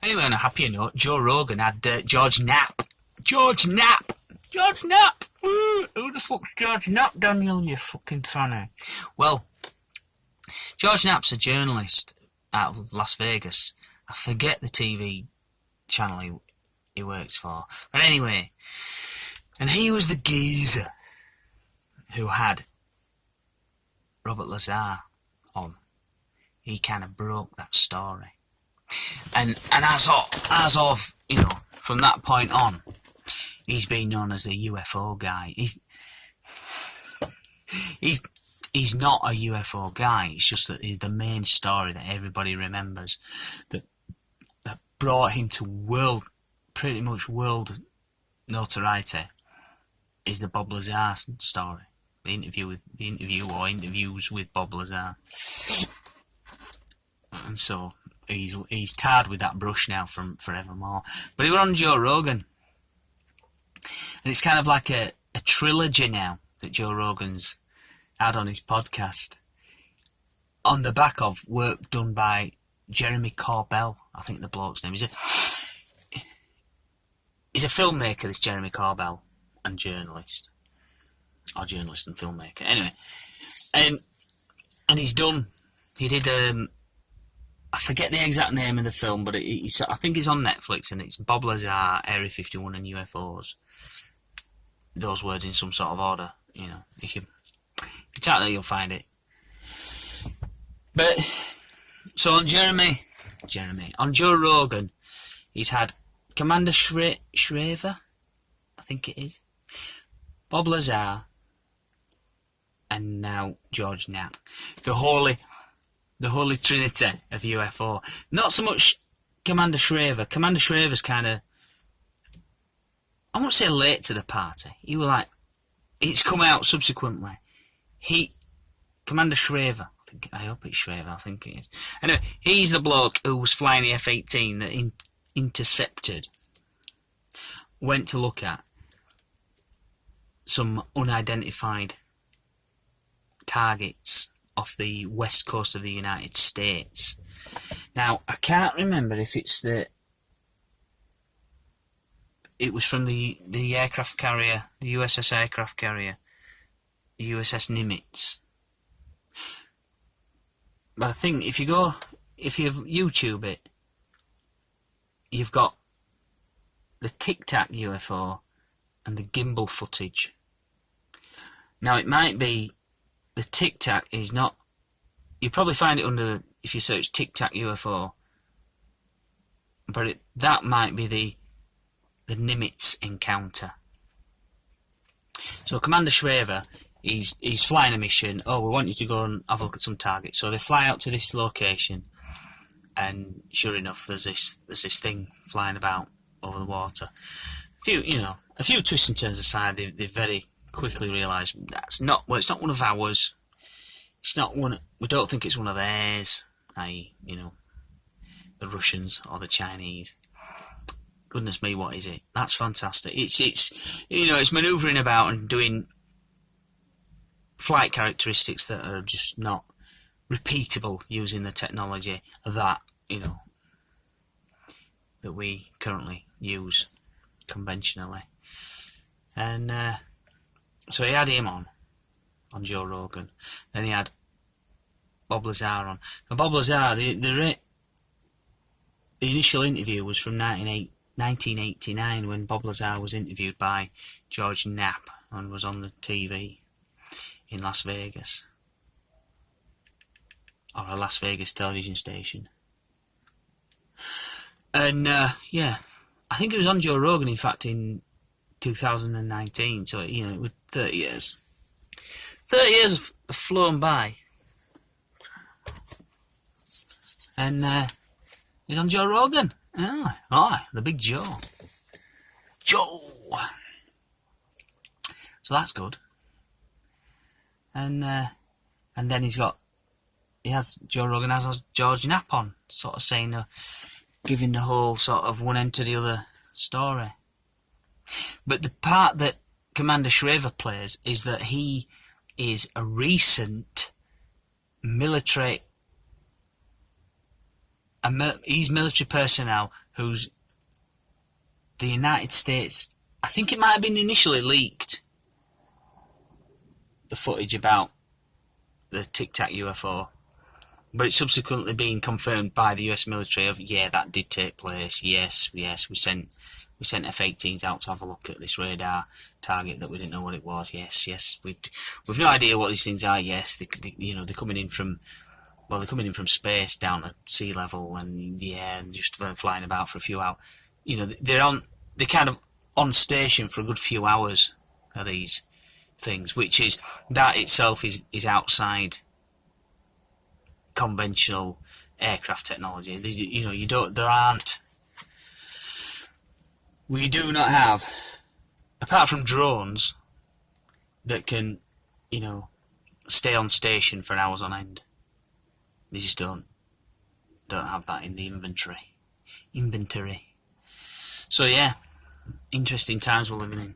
Anyway, on a happier note, Joe Rogan had George Knapp. George Knapp! George Knapp! Who the fuck's George Knapp, Daniel, you fucking sonny? Well, George Knapp's a journalist out of Las Vegas. I forget the TV channel he works for. But anyway, and he was the geezer who had Robert Lazar on. He kind of broke that story. And as of, you know, from that point on, he's been known as a UFO guy. He's not a UFO guy. It's just that the main story that everybody remembers that brought him to pretty much world notoriety is the Bob Lazar story. The interviews with Bob Lazar. And so he's tarred with that brush now from forevermore. But he was on Joe Rogan. And it's kind of like a trilogy now that Joe Rogan's had on his podcast. On the back of work done by Jeremy Corbell, I think the bloke's name. He's a filmmaker, this Jeremy Corbell, and journalist. Or journalist and filmmaker. Anyway. And he did I forget the exact name of the film, but I think it's on Netflix, and it's Bob Lazar, Area 51 and UFOs. Those words in some sort of order, you know. If you type there, you'll find it. But, so on on Joe Rogan, he's had Commander Shraver, I think it is, Bob Lazar, and now George Knapp. The holy trinity of UFO. Not so much Commander Shraver. Commander Shraver's kind of, I won't say late to the party. He was like, it's come out subsequently. Commander Shraver, I hope it's Shraver, I think it is. Anyway, he's the bloke who was flying the F-18 that intercepted, went to look at some unidentified targets off the west coast of the United States. Now, I can't remember if it was from the aircraft carrier, the USS aircraft carrier, the USS Nimitz. But I think if you YouTube it, you've got the Tic Tac UFO and the gimbal footage. Now, it might be the Tic Tac is not. You probably find it under, if you search Tic Tac UFO, but that might be the Nimitz encounter. So Commander Shraver, he's flying a mission. Oh, we want you to go and have a look at some targets. So they fly out to this location, and sure enough, there's this thing flying about over the water. A few twists and turns aside, they very quickly realise it's not one of ours. It's not one. We don't think it's one of theirs. I.e., the Russians or the Chinese. Goodness me, what is it? That's fantastic. It's manoeuvring about and doing flight characteristics that are just not repeatable using the technology that that we currently use conventionally. And so he had him on Joe Rogan. Then he had Bob Lazar on. Now, Bob Lazar, the initial interview was from 1989 when Bob Lazar was interviewed by George Knapp and was on the TV in Las Vegas. Or a Las Vegas television station. And, I think it was on Joe Rogan, in fact, in 2019. So, it was 30 years. 30 years have flown by. And he's on Joe Rogan. The big Joe. Joe! So that's good. And then Joe Rogan has George Knapp on, sort of saying, giving the whole sort of one end to the other story. But the part that Commander Shraver plays is that he is a recent military he's military personnel who's the United States. I think it might have been initially leaked, the footage about the Tic Tac UFO, but it's subsequently been confirmed by the US military of, yeah, that did take place. Yes, we sent F-18s out to have a look at this radar target that we didn't know what it was. Yes, we've no idea what these things are. Yes, they're coming in from space down to sea level, and just flying about for a few hours. They're kind of on station for a good few hours. Are these things, which is that itself is outside conventional aircraft technology. We do not have, apart from drones that can, stay on station for hours on end. They just don't have that in the inventory. So yeah, interesting times we're living in.